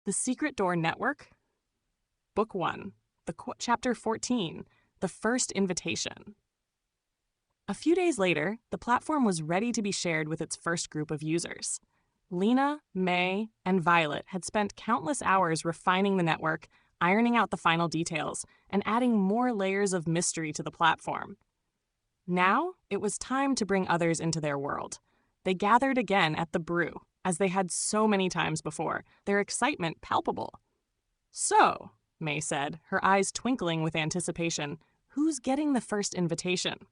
The Secret Door Network, Book 1, Chapter 14, The First Invitation. A few days later, the platform was ready to be shared with its first group of users. Lina, May, and Violet had spent countless hours refining the network, ironing out the final details, and adding more layers of mystery to the platform. Now, it was time to bring others into their world. They gathered again at the brew, as they had so many times before, their excitement palpable. "So," May said, her eyes twinkling with anticipation, "who's getting the first invitation?"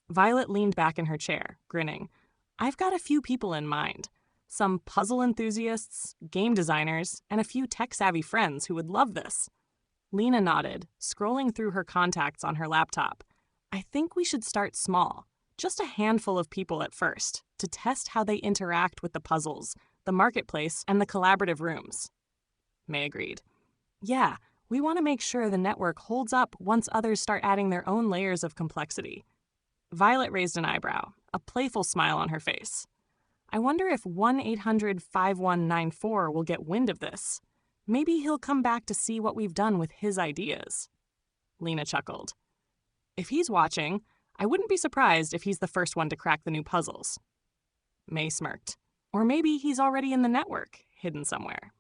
Violet leaned back in her chair, grinning. "I've got a few people in mind. Some puzzle enthusiasts, game designers, and a few tech-savvy friends who would love this." Lina nodded, scrolling through her contacts on her laptop. "I think we should start small, just a handful of people at first, to test how they interact with the puzzles, the marketplace, and the collaborative rooms." May agreed. "Yeah, we want to make sure the network holds up once others start adding their own layers of complexity." Violet raised an eyebrow, a playful smile on her face. "I wonder if 1-800-5194 will get wind of this. Maybe he'll come back to see what we've done with his ideas." Lina chuckled. "If he's watching, I wouldn't be surprised if he's the first one to crack the new puzzles." May smirked. "Or maybe he's already in the network, hidden somewhere."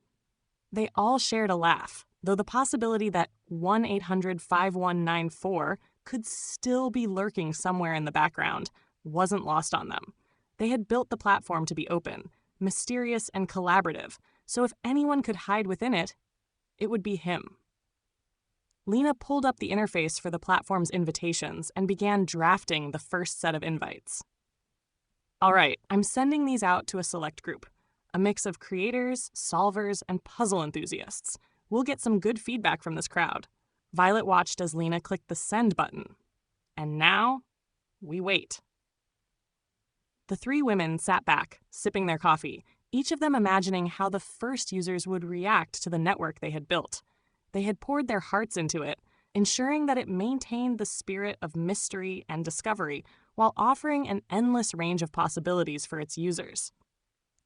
They all shared a laugh, though the possibility that 1-800-5194 could still be lurking somewhere in the background wasn't lost on them. They had built the platform to be open, mysterious, and collaborative, so if anyone could hide within it, it would be him. Lina pulled up the interface for the platform's invitations and began drafting the first set of invites. "All right, I'm sending these out to a select group, a mix of creators, solvers, and puzzle enthusiasts. We'll get some good feedback from this crowd." Violet watched as Lina clicked the send button. And now, we wait. The three women sat back, sipping their coffee, each of them imagining how the first users would react to the network they had built. They had poured their hearts into it, ensuring that it maintained the spirit of mystery and discovery while offering an endless range of possibilities for its users.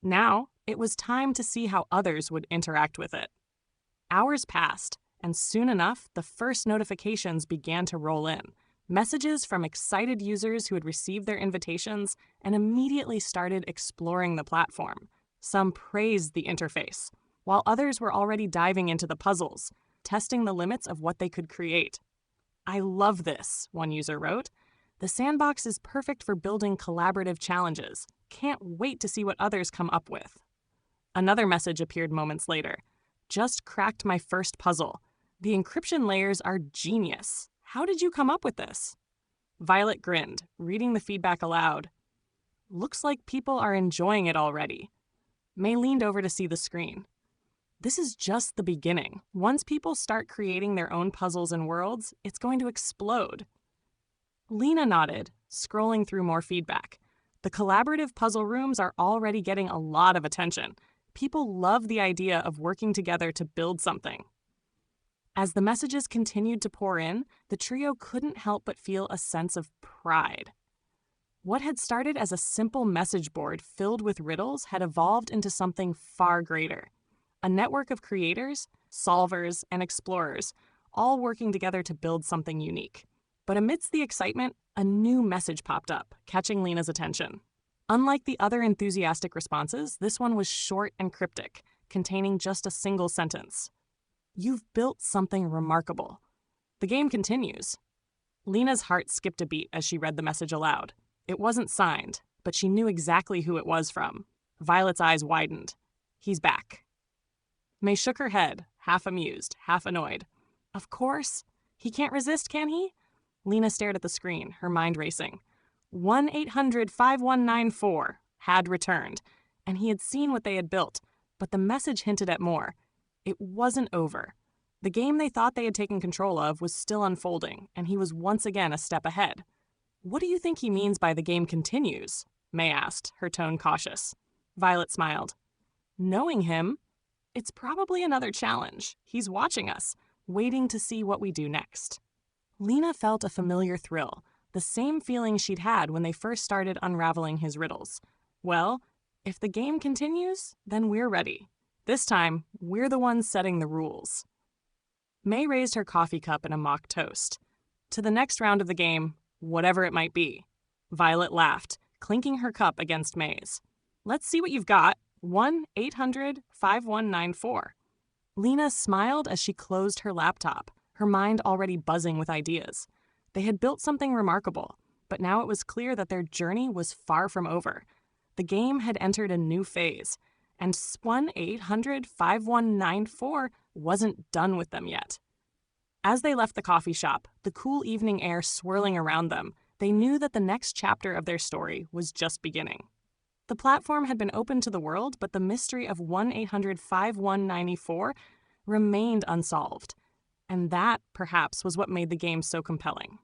Now, it was time to see how others would interact with it. Hours passed, and soon enough, the first notifications began to roll in. Messages from excited users who had received their invitations and immediately started exploring the platform. Some praised the interface, while others were already diving into the puzzles, testing the limits of what they could create. "I love this," one user wrote. "The sandbox is perfect for building collaborative challenges. Can't wait to see what others come up with." Another message appeared moments later. "Just cracked my first puzzle. The encryption layers are genius. How did you come up with this?" Violet grinned, reading the feedback aloud. "Looks like people are enjoying it already." May leaned over to see the screen. "This is just the beginning. Once people start creating their own puzzles and worlds, it's going to explode." Lina nodded, scrolling through more feedback. The collaborative puzzle rooms are already getting a lot of attention. People love the idea of working together to build something. As the messages continued to pour in, the trio couldn't help but feel a sense of pride. What had started as a simple message board filled with riddles had evolved into something far greater. A network of creators, solvers, and explorers, all working together to build something unique. But amidst the excitement, a new message popped up, catching Lina's attention. Unlike the other enthusiastic responses, this one was short and cryptic, containing just a single sentence. "You've built something remarkable. The game continues." Lina's heart skipped a beat as she read the message aloud. It wasn't signed, but she knew exactly who it was from. Violet's eyes widened. "He's back." May shook her head, half amused, half annoyed. "Of course. He can't resist, can he?" Lina stared at the screen, her mind racing. 1-800-5194 had returned, and he had seen what they had built, but the message hinted at more. It wasn't over. The game they thought they had taken control of was still unfolding, and he was once again a step ahead. "What do you think he means by the game continues?" May asked, her tone cautious. Violet smiled. "Knowing him, it's probably another challenge. He's watching us, waiting to see what we do next." Lina felt a familiar thrill, the same feeling she'd had when they first started unraveling his riddles. Well, if the game continues, then we're ready. This time, we're the ones setting the rules. May raised her coffee cup in a mock toast. To the next round of the game, whatever it might be. Violet laughed, clinking her cup against May's. Let's see what you've got. 1-800-5194. Lina smiled as she closed her laptop, her mind already buzzing with ideas. They had built something remarkable, but now it was clear that their journey was far from over. The game had entered a new phase, and 1-800-5194 wasn't done with them yet. As they left the coffee shop, the cool evening air swirling around them, they knew that the next chapter of their story was just beginning. The platform had been opened to the world, but the mystery of 1-800-5194 remained unsolved. And that, perhaps, was what made the game so compelling.